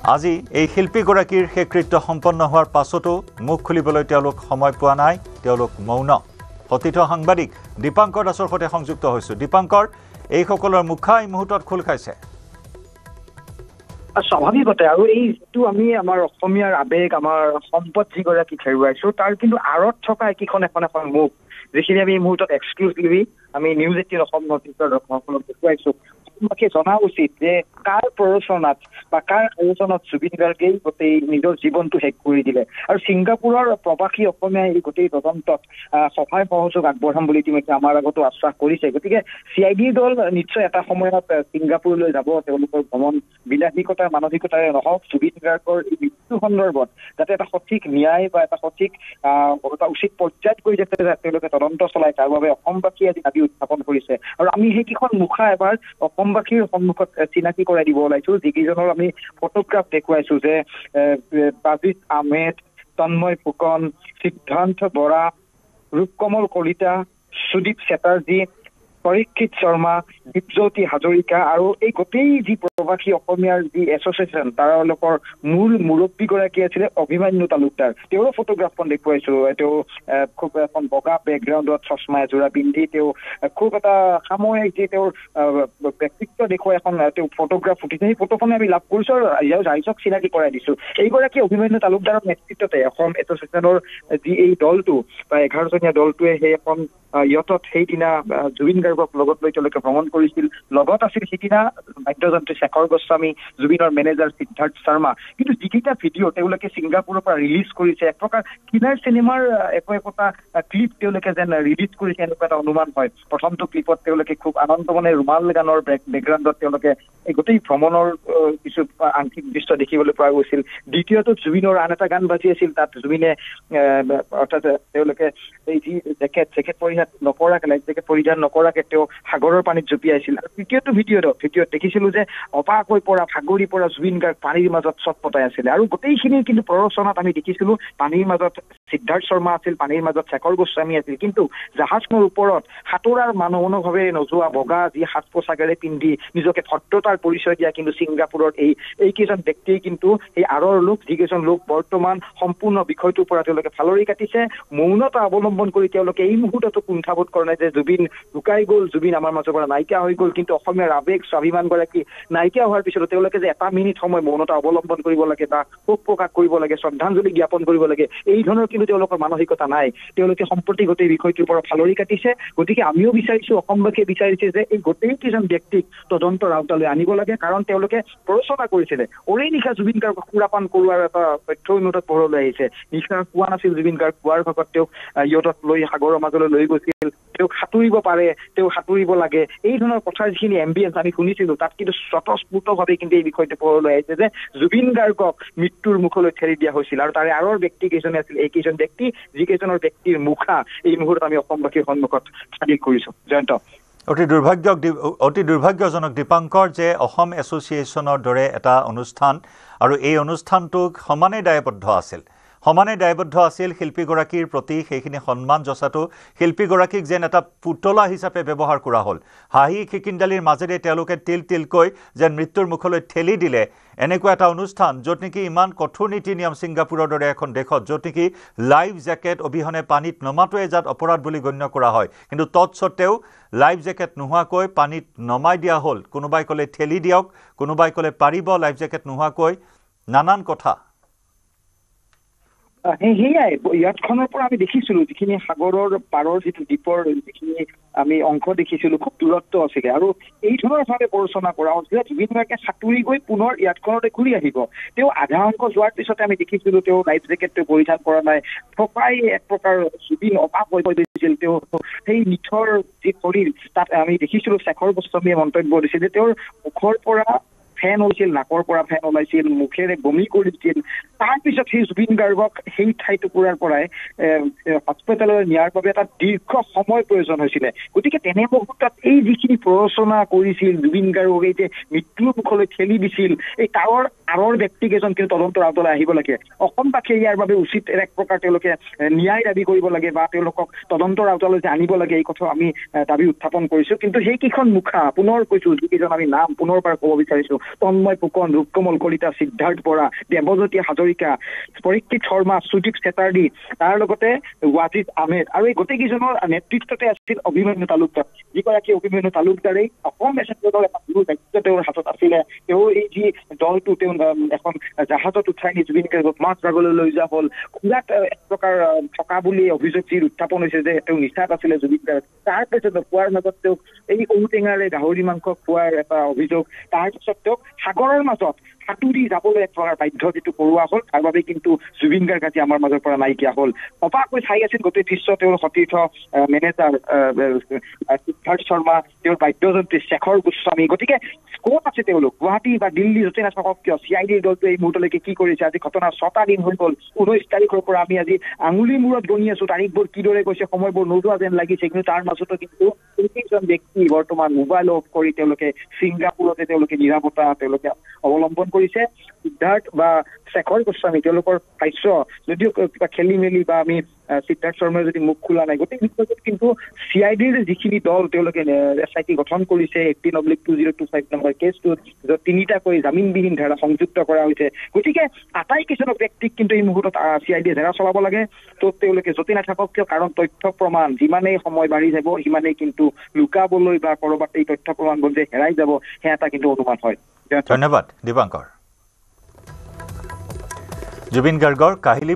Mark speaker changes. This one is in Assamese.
Speaker 1: আজি এই শিল্পীগৰাকীৰ শেষকৃত্য সম্পন্ন হোৱাৰ পাছতো মুখ খুলিবলৈ তেওঁলোক সময় পোৱা নাই, তেওঁলোক মৌন। কথিত সাংবাদিক দীপাংকৰ দাসৰ সৈতে সংযুক্ত হৈছো। দীপাংকৰ, এইসকলৰ মুখা এই মুহূৰ্তত খোল খাইছে।
Speaker 2: স্বাভাৱিকতে আৰু এই যিটো আমি আমাৰ অসমীয়াৰ আৱেগ, আমাৰ সম্পদ যিগৰাকী হেৰুৱাইছো, তাৰ কিন্তু আঁৰত থকা এখন মুখ, যিখিনি আমি এই মুহূৰ্তত এক্সক্লুচিভলি আমি নিউজ 18 অসম নৰ্থ-ইষ্টৰ দৰ্শকসকলক দেখুৱাইছো। জনা উচিত যে কাৰ প্ৰৰোচনাত বা কাৰ আলোচনাত জুবিন গাৰ্গেই গোটেই নিজৰ জীৱনটো শেষ কৰি দিলে। আৰু ছিংগাপুৰৰ প্ৰৱাসী অসমীয়াই এই গোটেই তদন্তত সহায় সহযোগ আগবঢ়াম বুলি ইতিমধ্যে আমাৰ আগতো আশ্বাস কৰিছে। গতিকে CID দল নিশ্চয় এটা সময়ত ছিংগাপুৰলৈ যাব। তেওঁলোকৰ ভ্ৰমণ বিলাসিকতাৰ মানসিকতাৰে নহওক, জুবিন গাৰ্গৰ এই মৃত্যু সন্দৰ্ভত যাতে এটা সঠিক ন্যায় বা এটা সঠিক এটা উচিত পৰ্যায়ত গৈ যাতে তেওঁলোকে তদন্ত চলায়, তাৰ বাবে অসমবাসীয়ে আজি দাবী উত্থাপন কৰিছে। আৰু আমি সেইকেইখন মুখা এবাৰ অসমবাসীৰ সন্মুখত চিনাকি কৰাই দিব ওলাইছো, যিকেইজনৰ আমি ফটোগ্ৰাফ দেখুৱাইছো, যে বাজিত আহমেদ, তন্ময় ফুকন, সিদ্ধান্ত বৰা, ৰূপকমল কলিতা, সুদীপ চেটাৰ্জী, পৰীক্ষিত শৰ্মা, দীপজ্যোতি হাজৰিকা আৰু এই গোটেই যি প্ৰৱাসী অসমীয়াৰ যি এছ'চিয়েশ্যন, তেওঁলোকৰ মূল মুৰব্বীগৰাকী আছিলে অভিমান্যু তালুকদাৰ। তেওঁৰো ফটোগ্ৰাফখন দেখুৱাইছো। তেওঁ খুব এখন বগা বেকগ্ৰাউণ্ডত চশমা এযোৰা পিন্ধি তেওঁ খুব এটা সাময়িক যি তেওঁৰ ব্যক্তিত্ব দেখুৱাই এখন তেওঁ ফটোগ্ৰাফ উঠিছে। সেই ফটোখনে আমি লাভ কৰিছো আৰু ৰাইজক চিনাকি কৰাই দিছো। এইগৰাকী অভিমান্যু তালুকদাৰৰ নেতৃত্বতে অসম এছ'চিয়েশ্যনৰ যি এই দলটো বা 11জনীয়া দলটোৱে সেই এখন ইয়টত সেইদিনা জুবিন গাৰ্গক লগত লৈ তেওঁলোকে ভ্ৰমণ কৰিছিল। লগত আছিল সিদিনা বাদ্যযন্ত্ৰী শেখৰ গোস্বামী, জুবিনৰ মেনেজাৰ সিদ্ধাৰ্থ শৰ্মা। কিন্তু যিকেইটা ভিডিঅ' তেওঁলোকে ছিংগাপুৰৰ পৰা ৰিলিজ কৰিছে, এক প্ৰকাৰ কিনাৰ চিনেমাৰ একোটা ক্লিপ তেওঁলোকে যেন ৰিলিজ কৰিছে, এনেকুৱা এটা অনুমান হয়। প্ৰথমটো ক্লিপত তেওঁলোকে খুব আনন্দমনে ৰুমাল গানৰ বেকগ্ৰাউণ্ডত তেওঁলোকে এই গোটেই ভ্ৰমণৰ কিছু আংশিক দৃশ্য দেখিবলৈ পোৱা গৈছিল। দ্বিতীয়টোত জুবিনৰ আন এটা গান বাজি আছিল। তাত জুবিনে অৰ্থাৎ তেওঁলোকে এই যি জেকেট পৰিধান নকৰাকে, লাইফ জেকেট পৰিধান নকৰাকে তেওঁ সাগৰৰ পানীত জঁপিয়াইছিল। আৰু তৃতীয়টো ভিডিঅ'ত দেখিছিলো যে অপাক হৈ পৰা, ভাগৰি পৰা জুবিন গাৰ্গ পানীৰ মাজত চটপটাই আছিলে। আৰু গোটেইখিনিৰ কিন্তু প্ৰৰোচনাত আমি দেখিছিলো পানীৰ মাজত সিদ্ধাৰ্থ শৰ্মা আছিল, পানীৰ মাজত শেখৰ গোস্বামী আছিল। কিন্তু জাহাজখনৰ ওপৰত সাঁতোৰাৰ মনোভাৱে নোযোৱা বগা যি সাজ পোছাকেৰে পিন্ধি নিজকে ভদ্ৰতাৰ পৰিচয় দিয়া কিন্তু ছিংগাপুৰৰ এইকেইজন ব্যক্তিয়ে কিন্তু এই আঁৰৰ লোক, যিকেইজন লোক বৰ্তমান সম্পূৰ্ণ বিষয়টোৰ পৰা তেওঁলোকে ফালৰি কাটিছে। মৌনতা অৱলম্বন কৰি তেওঁলোকে এই মুহূৰ্ততো কুণ্ঠাবোধ কৰা নাই যে জুবিন লুকাই গ'ল, জুবিন আমাৰ মাজৰ পৰা নাইকিয়া হৈ গ'ল। কিন্তু অসমীয়াৰ আৱেগ স্বাভিমানগৰাকী নাইকিয়া হোৱাৰ পিছতো তেওঁলোকে যে এটা মিনিট সময় মৌনতা অৱলম্বন কৰিব লাগে বা শোক প্ৰকাশ কৰিব লাগে, শ্ৰদ্ধাঞ্জলি জ্ঞাপন কৰিব লাগে, এই ধৰণৰ কিন্তু তেওঁলোকৰ মানসিকতা নাই। তেওঁলোকে সম্প্ৰতি গোটেই বিষয়টোৰ পৰা ফালৰি কাটিছে। গতিকে আমিও বিচাৰিছো, অসমবাসীয়ে বিচাৰিছে যে এই গোটেই কেইজন ব্যক্তিক তদন্তৰ আওতালৈ আনিব লাগে। কাৰণ তেওঁলোকে প্ৰৰোচনা কৰিছিলে। ওৰেই নিশা জুবিন গাৰ্গক সুৰাপান কৰোৱাৰ এটা তথ্য উন্নতত পোহৰলৈ আহিছে। নিশা পোৱা নাছিল জুবিন গাৰ্গ, পোৱাৰ ভাগত তেওঁক ইয়টত লৈ সাগৰৰ মাজলৈ লৈ গৈছিল। তেওঁক সাঁতুৰিব পাৰে, তেওঁ সাঁতুৰিব লাগে, এই ধৰণৰ কথাৰ যিখিনি এম্বিয়েঞ্চ আমি শুনিছিলো, তাত কিন্তু স্বতঃস্ফূৰ্তভাৱে কিন্তু এই বিষয়টো পোহৰলৈ আহিছে যে জুবিন গাৰ্গক মৃত্যুৰ মুখলৈ ঠেলি দিয়া হৈছিল। আৰু তাৰে আঁৰৰ ব্যক্তি কেইজনে আছিল এইকেইজন ব্যক্তি, যিকেইজনৰ ব্যক্তিৰ মুখা এই মুহূৰ্তত আমি অসমবাসীৰ সন্মুখত স্থাপিত কৰিছো। জয়ন্ত,
Speaker 1: অতি দুৰ্ভাগ্যজনক দীপাংকৰ যে অসম এছ'চিয়েশ্যনৰ দৰে এটা অনুষ্ঠান আৰু এই অনুষ্ঠানটোক সমানে দায়বদ্ধ আছিল শিল্পীগৰাকীৰ প্ৰতি। সেইখিনি সন্মান যচাটো শিল্পীগৰাকীক যেন এটা পুতলা হিচাপে ব্যৱহাৰ কৰা হ'ল। হাঁহি খিকিন্দালিৰ মাজেৰে তেওঁলোকে তিলকৈ যেন মৃত্যুৰ মুখলৈ ঠেলি দিলে। এনেকুৱা এটা অনুষ্ঠান য'ত নেকি ইমান কঠোৰ নীতি নিয়ম, ছিংগাপুৰৰ দৰে এখন দেশত য'ত নেকি লাইফ জেকেট অবিহনে পানীত নমাটোৱে এজাত অপৰাধ বুলি গণ্য কৰা হয়, কিন্তু তৎসত্ত্বেও লাইফ জেকেট নোহোৱাকৈ পানীত নমাই দিয়া হ'ল। কোনোবাই ক'লে ঠেলি দিয়ক, কোনোবাই ক'লে পাৰিব লাইফ জেকেট নোহোৱাকৈ, নানান কথা।
Speaker 2: সেয়াই ইয়াতখনৰ পৰা আমি দেখিছিলো, যিখিনি সাগৰৰ পাৰৰ যিটো দ্বীপৰ যিখিনি আমি অংশ দেখিছিলো, খুব দূৰত্ব আছিলে। আৰু এই ধৰণৰ ভাৱে প্ৰৰোচনা কৰা হৈছিল। জুবিন গাৰ্গে সাঁতুৰি গৈ পুনৰ ইয়াতখনতে ঘূৰি আহিব। তেওঁ আধা অংশ যোৱাৰ পিছতে আমি দেখিছিলো তেওঁ লাইফ জেকেটটো পৰিধান কৰা নাই। থকাই এক প্ৰকাৰ জুবিন অপাক হৈ পৰিছিল। তেওঁ সেই নিথৰ যি শৰীৰ, তাত আমি দেখিছিলো শেখৰ গোস্বামীয়ে মন্তব্য দিছিল যে তেওঁৰ মুখৰ পৰা ফেন হৈছিল, নাকৰ পৰা ফেন ওলাইছিল, মুখেৰে বমি কৰিছিল। তাৰপিছত সেই জুবিন গাৰ্গক সেই ঠাইটুকুৰাৰ পৰাই হস্পিটেললৈ নিয়াৰ বাবে এটা দীৰ্ঘ সময় প্ৰয়োজন হৈছিলে। গতিকে তেনে মুহূৰ্তত এই যিখিনি প্ৰৰোচনা কৰিছিল জুবিন গাৰ্গক, এই যে মৃত্যুৰ মুখলৈ ঠেলি দিছিল, এই তাৰ আঁৰৰ ব্যক্তিকেইজন কিন্তু তদন্তৰ আওতালৈ আহিব লাগে। অসমবাসীয়ে ইয়াৰ বাবে উচিত এক প্ৰকাৰ তেওঁলোকে ন্যায় দাবী কৰিব লাগে বা তেওঁলোকক তদন্তৰ আওতালৈ যে আনিব লাগে, এই কথা আমি দাবী উত্থাপন কৰিছো। কিন্তু সেইকেইখন মুখা, পুনৰ কৈছো, যিকেইজন আমি নাম পুনৰ বাৰ ক'ব বিচাৰিছো, তন্ময় ফুকন, ৰূপকমল কলিতা, সিদ্ধাৰ্থ বৰা, দেৱজ্যোতি হাজৰিকা, পৰীক্ষিত শৰ্মা, সুদীপ চেটাৰ্জী, তাৰ লগতে ৱাজিদ আহমেদ আৰু এই গোটেইকেইজনৰ নেতৃত্বতে আছিল অভিমন্যু তালুকদাৰ, যিগৰাকী অভিমন্যু তালুকদাৰেই অসম এছামৰ এটা গুৰু দায়িত্ব তেওঁৰ হাতত আছিলে। তেওঁ এই যি দলটো তেওঁ এখন জাহাজত উঠাই নি জুবিন গাৰ্গক মাজভাগলৈ লৈ যোৱা হ'ল, খুৰাত এক প্ৰকাৰ থকা বুলি অভিযোগ যি উত্থাপন হৈছে যে তেওঁ নিচাত আছিলে জুবিন গাৰ্গ, তাৰপিছত খোৱাৰ মাজত তেওঁক এই ঔটেঙাৰে গাহৰি মাংস খোৱাৰ এটা অভিযোগ, তাৰপিছত তেওঁক সাগৰৰ মাজত সাঁতুৰি যাবলৈ এক প্ৰকাৰ বাধ্য যিটো কৰোৱা হ'ল, তাৰ বাবে কিন্তু জুবিন গাৰ্গ আজি আমাৰ মাজৰ পৰা নাইকিয়া হ'ল। অবাকৈ চাই আছিল গোটেই দৃশ্য তেওঁৰ সতীৰ্থ মেনেজাৰ সিদ্ধাৰ্থ শৰ্মা, তেওঁৰ বাদ্যযন্ত্ৰী শেখৰ গোস্বামী। গতিকে ক'ত আছে তেওঁলোক? গুৱাহাটী বা দিল্লী য'তে নাথাকক কিয় CIDৰ দলটো এই মুহূৰ্তলৈকে কি কৰিছে? আজি ঘটনা 6টা দিন হৈ গ'ল। 19 তাৰিখৰ পৰা আমি আজি আঙুলি মূৰত গণি আছো তাৰিখবোৰ কিদৰে গৈছে, সময়বোৰ নোযোৱা যেন লাগিছে। কিন্তু তাৰ মাজতো কিন্তু প্ৰত্যেকজন ব্যক্তি বৰ্তমান মোবাইল অফ কৰি তেওঁলোকে ছিংগাপুৰতে তেওঁলোকে নিৰাপত্তা তেওঁলোকে অৱলম্বন কৰিছে। সিদ্ধাৰ্থ বা শেখৰ গোস্বামী তেওঁলোকৰ ভাষ্য যদিও কিবা খেলি মেলি বা আমি সিদ্ধাৰ্থ শৰ্মাই যদি মুখ খোলা নাই, গোটেই বিষয়টোত কিন্তু CIDৰ যিখিনি দল তেওঁলোকে SIT গঠন কৰিছে 18/2025 নম্বৰ কেছটোত, য'ত 3টাকৈ জামিনবিহীন ধাৰা সংযুক্ত কৰা হৈছে। গতিকে আটাইকেইজনক ব্যক্তিক কিন্তু এই মুহূৰ্তত CID ধাৰা চলাব লাগে। ত' তেওঁলোকে য'তে নাথাকক কিয়, কাৰণ তথ্য প্ৰমাণ যিমানেই সময় বাঢ়ি যাব সিমানেই কিন্তু লুকাবলৈ বা ক'ৰবাত এই তথ্য প্ৰমাণবোৰ যে হেৰাই যাব সেয়া এটা কিন্তু অনুমান হয়।
Speaker 1: ধন্যবাদ দীপাংকৰ। জুবিন গাৰ্গৰ কাহিলী